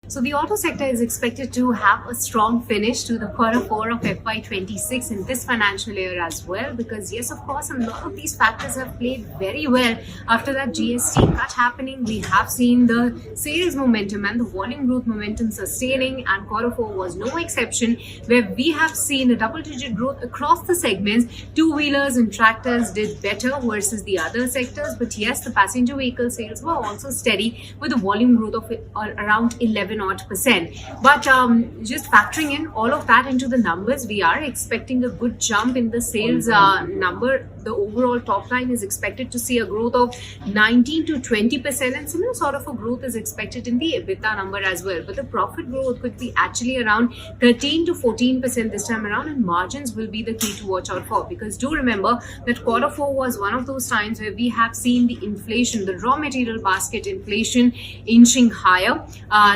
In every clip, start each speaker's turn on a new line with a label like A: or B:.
A: So the auto sector is expected to have a strong finish to the quarter four of FY26 in this financial year as well, because yes, of course, a lot of these factors have played very well after that GST cut happening. We have seen the sales momentum and the volume growth momentum sustaining, and quarter four was no exception, where we have seen a double-digit growth across the segments. Two-wheelers and tractors did better versus the other sectors, but yes, the passenger vehicle sales were also steady with a volume growth of around 11%. But just factoring in all of that into the numbers, we are expecting a good jump in the sales number. The overall top line is expected to see a growth of 19 to 20%, and similar sort of a growth is expected in the EBITDA number as well. But the profit growth could be actually around 13 to 14% this time around, and margins will be the key to watch out for, because do remember that quarter four was one of those times where we have seen the inflation, the raw material basket inflation inching higher.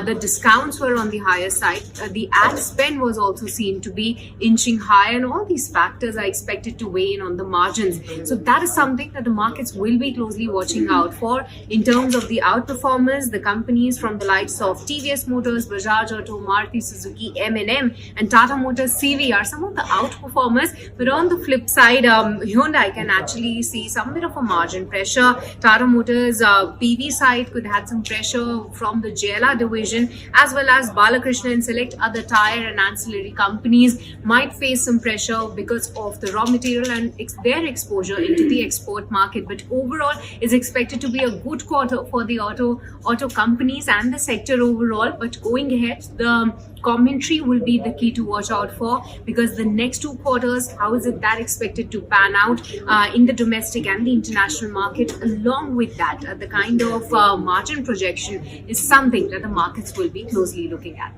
A: The discounts were on the higher side. The ad spend was also seen to be inching higher, and all these factors are expected to weigh in on the margins. So that is something that the markets will be closely watching out for. In terms of the outperformers, the companies from the likes of TVS Motors, Bajaj Auto, Maruti Suzuki, M&M, and Tata Motors CV are some of the outperformers. But on the flip side, Hyundai can actually see some bit of a margin pressure. Tata Motors PV side could have some pressure from the JLR division, as well as Balakrishna and select other tire and ancillary companies might face some pressure because of the raw material and their exposure into the export market. But overall is expected to be a good quarter for the auto companies and the sector overall. But going ahead, the commentary will be the key to watch out for, because the next two quarters, how is it that expected to pan out in the domestic and the international market? Along with that, the kind of margin projection is something that the markets will be closely looking at.